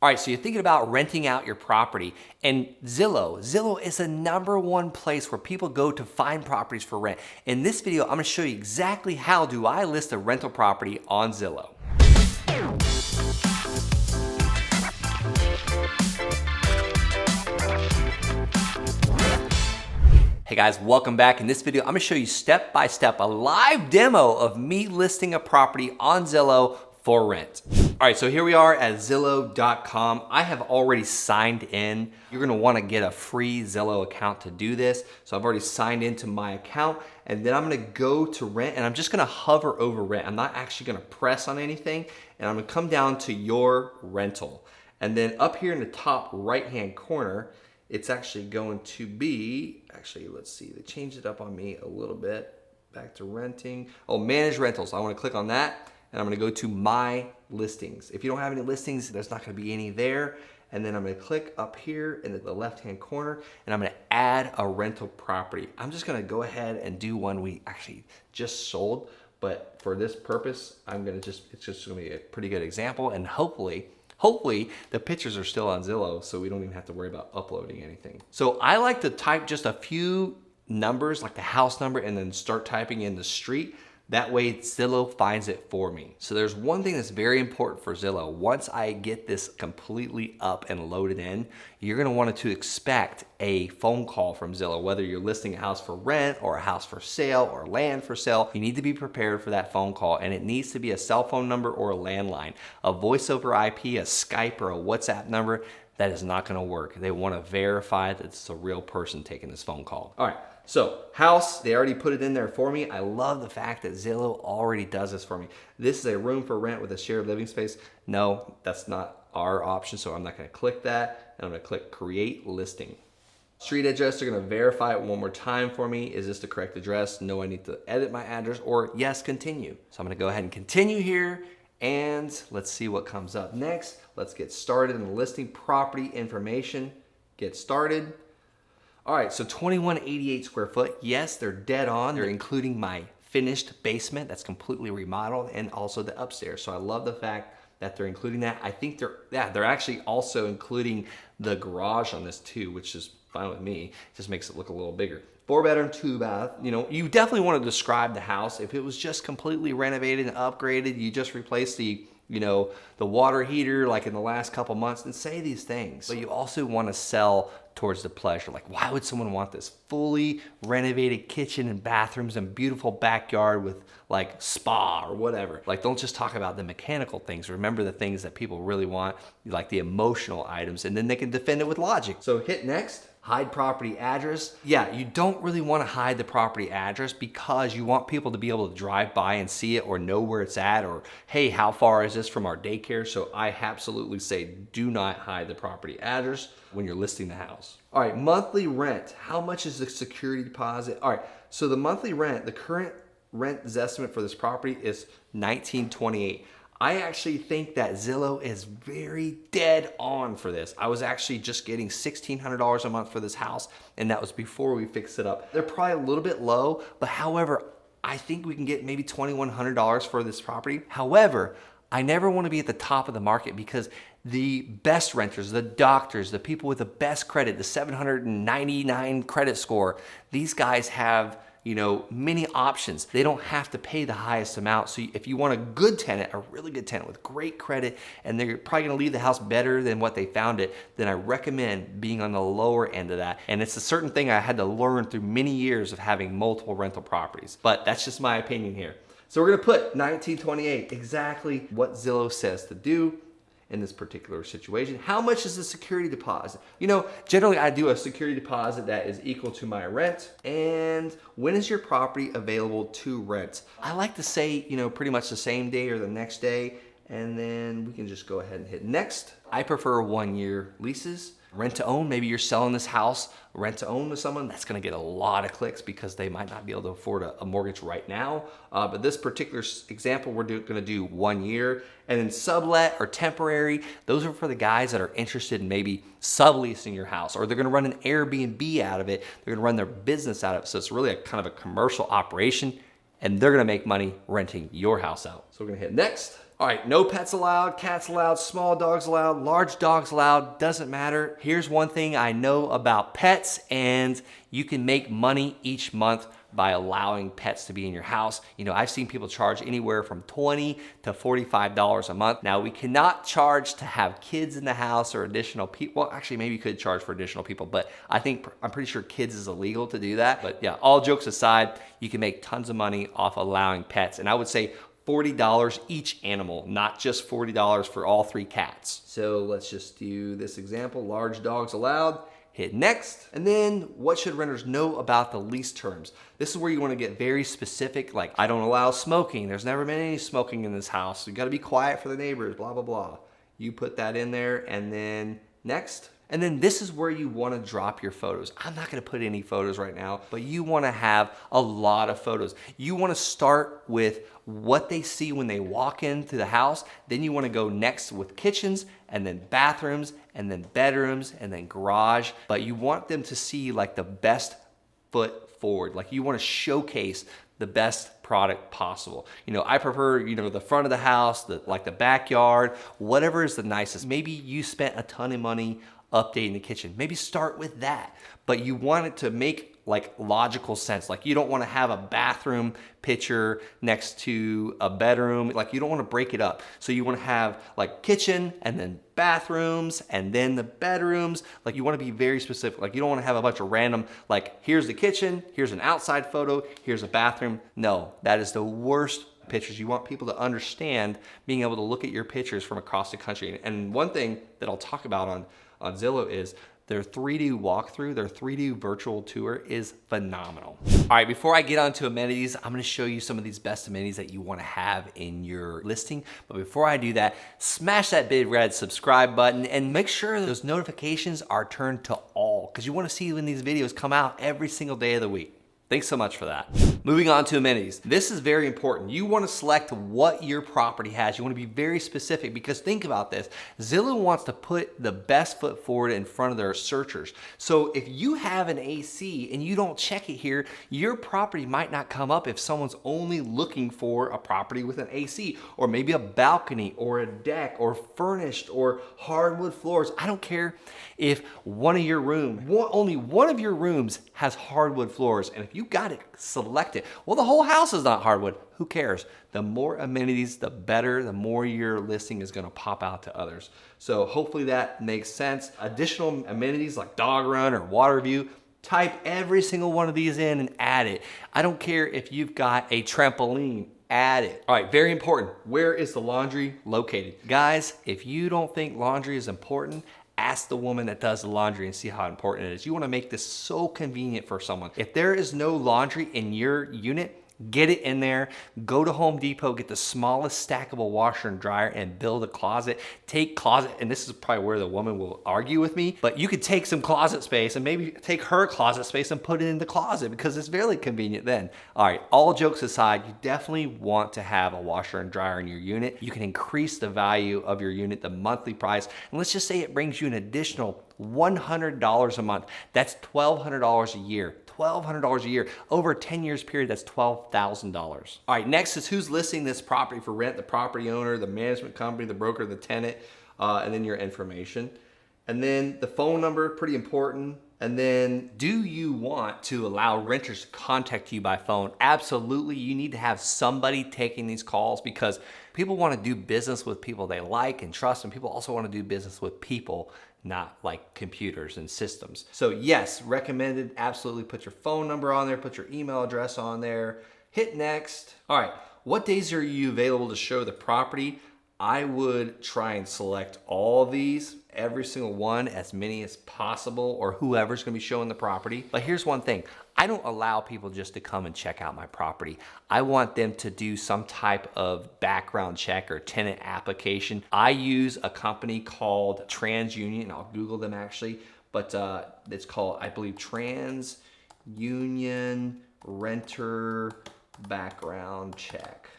All right, so you're thinking about renting out your property, and Zillow is the #1 place where people go to find properties for rent. In this video, I'm gonna show you exactly how do I list a rental property on Zillow. Hey guys, welcome back. In this video, I'm gonna show you step by step a live demo of me listing a property on Zillow for rent. All right, so here we are at Zillow.com. I have already signed in. You're gonna wanna get a free Zillow account to do this. So I've already signed into my account, and then I'm gonna go to rent, and I'm just gonna hover over rent. I'm not actually gonna press on anything, and I'm gonna come down to your rental. And then up here in the top right-hand corner, it's actually going to be, let's see, they changed it up on me a little bit. Back to renting. Oh, manage rentals. I wanna click on that, and I'm gonna go to my listings. If you don't have any listings, there's not gonna be any there. And then I'm gonna click up here in the left-hand corner, and I'm gonna add a rental property. I'm just gonna go ahead and do one we actually just sold, but for this purpose, it's just gonna be a pretty good example, and hopefully the pictures are still on Zillow, so we don't even have to worry about uploading anything. So I like to type just a few numbers, like the house number, and then start typing in the street. That way Zillow finds it for me. So there's one thing that's very important for Zillow. Once I get this completely up and loaded in, you're gonna want to expect a phone call from Zillow, whether you're listing a house for rent or a house for sale or land for sale. You need to be prepared for that phone call, and it needs to be a cell phone number or a landline. A voice over IP, a Skype, or a WhatsApp number, that is not gonna work. They wanna verify that it's a real person taking this phone call. All right. So house, they already put it in there for me. I love the fact that Zillow already does this for me. This is a room for rent with a shared living space. No, that's not our option, so I'm not gonna click that, and I'm gonna click create listing. Street address, they're gonna verify it one more time for me. Is this the correct address? No, I need to edit my address, or yes, continue. So I'm gonna go ahead and continue here, and let's see what comes up next. Let's get started in the listing. Property information, get started. All right, so 2188 square foot. Yes, they're dead on. They're including my finished basement that's completely remodeled, and also the upstairs. So I love the fact that they're including that. I think they're actually also including the garage on this too, which is fine with me. It just makes it look a little bigger. 4-bedroom, 2-bath. You know, you definitely want to describe the house. If it was just completely renovated and upgraded, you just replaced the water heater like in the last couple months, and say these things. But you also want to sell towards the pleasure. Like, why would someone want this fully renovated kitchen and bathrooms and beautiful backyard with like spa or whatever? Like, don't just talk about the mechanical things. Remember the things that people really want, like the emotional items, and then they can defend it with logic. So hit next. Hide property address. Yeah, you don't really want to hide the property address because you want people to be able to drive by and see it, or know where it's at, or hey, how far is this from our daycare? So I absolutely say do not hide the property address when you're listing the house. All right, monthly rent. How much is the security deposit? All right, so the monthly rent, the current rent estimate for this property is $19.28. I actually think that Zillow is very dead on for this. I was actually just getting $1,600 a month for this house, and that was before we fixed it up. They're probably a little bit low, but however, I think we can get maybe $2,100 for this property. However, I never want to be at the top of the market, because the best renters, the doctors, the people with the best credit, the 799 credit score, these guys have many options. They don't have to pay the highest amount. So if you want a good tenant, a really good tenant with great credit, and they're probably gonna leave the house better than what they found it, then I recommend being on the lower end of that. And it's a certain thing I had to learn through many years of having multiple rental properties. But that's just my opinion here. So we're gonna put 1928, exactly what Zillow says to do in this particular situation. How much is the security deposit? Generally I do a security deposit that is equal to my rent. And when is your property available to rent? I like to say, pretty much the same day or the next day, and then we can just go ahead and hit next. I prefer 1-year leases. Rent to own, maybe you're selling this house, rent to own to someone, that's gonna get a lot of clicks because they might not be able to afford a mortgage right now. But this particular example, we're gonna do 1 year. And then sublet or temporary, those are for the guys that are interested in maybe subleasing your house, or they're gonna run an Airbnb out of it, they're gonna run their business out of it. So it's really a kind of a commercial operation, and they're gonna make money renting your house out. So we're gonna hit next. All right, no pets allowed, cats allowed, small dogs allowed, large dogs allowed, doesn't matter. Here's one thing I know about pets, and you can make money each month by allowing pets to be in your house. You know, I've seen people charge anywhere from $20 to $45 a month. Now, we cannot charge to have kids in the house or additional people. Well, actually, maybe you could charge for additional people, but I'm pretty sure kids is illegal to do that. But yeah, all jokes aside, you can make tons of money off allowing pets. And I would say $40 each animal, not just $40 for all 3 cats. So let's just do this example, large dogs allowed. Hit next. And then what should renters know about the lease terms? This is where you want to get very specific, like I don't allow smoking. There's never been any smoking in this house. You got to be quiet for the neighbors, blah, blah, blah. You put that in there and then next. And then this is where you want to drop your photos. I'm not going to put any photos right now, but you want to have a lot of photos. You want to start with what they see when they walk into the house. Then you want to go next with kitchens and then bathrooms and then bedrooms and then garage. But you want them to see like the best foot forward. Like you want to showcase the best product possible. You know, I prefer, you know, the front of the house, like the backyard, whatever is the nicest. Maybe you spent a ton of money updating the kitchen. Maybe start with that, but you want it to make like logical sense. Like you don't want to have a bathroom picture next to a bedroom. Like you don't want to break it up. So you want to have like kitchen and then bathrooms and then the bedrooms. Like you want to be very specific. Like you don't want to have a bunch of random, like here's the kitchen, here's an outside photo, here's a bathroom. No, that is the worst pictures. You want people to understand being able to look at your pictures from across the country. And one thing that I'll talk about on Zillow is their 3D walkthrough, their 3D virtual tour is phenomenal. All right, before I get onto amenities, I'm gonna show you some of these best amenities that you wanna have in your listing. But before I do that, smash that big red subscribe button and make sure those notifications are turned to all, because you wanna see when these videos come out every single day of the week. Thanks so much for that. Moving on to amenities. This is very important. You want to select what your property has. You want to be very specific, because think about this. Zillow wants to put the best foot forward in front of their searchers. So if you have an AC and you don't check it here, your property might not come up if someone's only looking for a property with an AC, or maybe a balcony or a deck or furnished or hardwood floors. I don't care if only one of your rooms has hardwood floors, and if you got it, select it. Well, the whole house is not hardwood. Who cares? The more amenities, the better, the more your listing is gonna pop out to others. So hopefully that makes sense. Additional amenities like dog run or water view, type every single one of these in and add it. I don't care if you've got a trampoline, add it. All right, very important. Where is the laundry located? Guys, if you don't think laundry is important, ask the woman that does the laundry and see how important it is. You want to make this so convenient for someone. If there is no laundry in your unit, get it in there. Go to Home Depot, get the smallest stackable washer and dryer and build a closet. Take closet, and this is probably where the woman will argue with me, but you could take some closet space and maybe take her closet space and put it in the closet, because it's very convenient then. All right, all jokes aside, you definitely want to have a washer and dryer in your unit. You can increase the value of your unit, the monthly price, and let's just say it brings you an additional $100 a month. That's $1,200 a year. $1,200 a year. Over a 10 years period, that's $12,000. All right, next is who's listing this property for rent: the property owner, the management company, the broker, the tenant, and then your information. And then the phone number, pretty important. And then, do you want to allow renters to contact you by phone? Absolutely. You need to have somebody taking these calls, because people want to do business with people they like and trust, and people also want to do business with people, not like computers and systems. So yes, recommended. Absolutely put your phone number on there, put your email address on there, hit next. All right, what days are you available to show the property? I would try and select all these, every single one, as many as possible, or whoever's gonna be showing the property. But here's one thing. I don't allow people just to come and check out my property. I want them to do some type of background check or tenant application. I use a company called Transunion. I'll Google them actually, but it's called, I believe, Transunion Renter Background Check.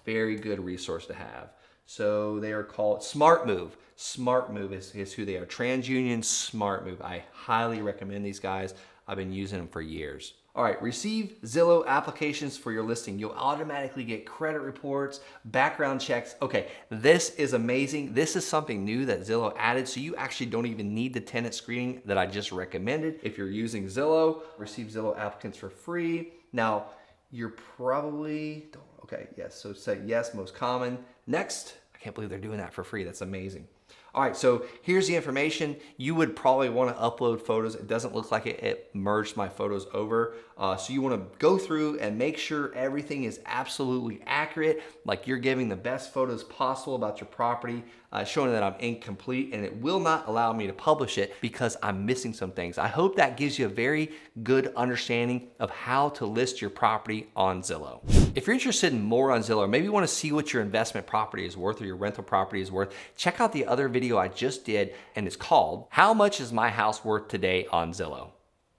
Very good resource to have. So they are called Smart Move. Smart Move is who they are. Transunion Smart Move. I highly recommend these guys. I've been using them for years. All right, receive Zillow applications for your listing. You'll automatically get credit reports, background checks. Okay, this is amazing. This is something new that Zillow added, so you actually don't even need the tenant screening that I just recommended. If you're using Zillow, receive Zillow applicants for free. Now, you're probably, okay, yes, so say yes, most common. Next, I can't believe they're doing that for free. That's amazing. All right, so here's the information. You would probably want to upload photos. It doesn't look like it merged my photos over. So you want to go through and make sure everything is absolutely accurate, like you're giving the best photos possible about your property, showing that I'm incomplete, and it will not allow me to publish it because I'm missing some things. I hope that gives you a very good understanding of how to list your property on Zillow. If you're interested in more on Zillow, or maybe you want to see what your investment property is worth or your rental property is worth, check out the other video I just did, and it's called How Much Is My House Worth Today on Zillow.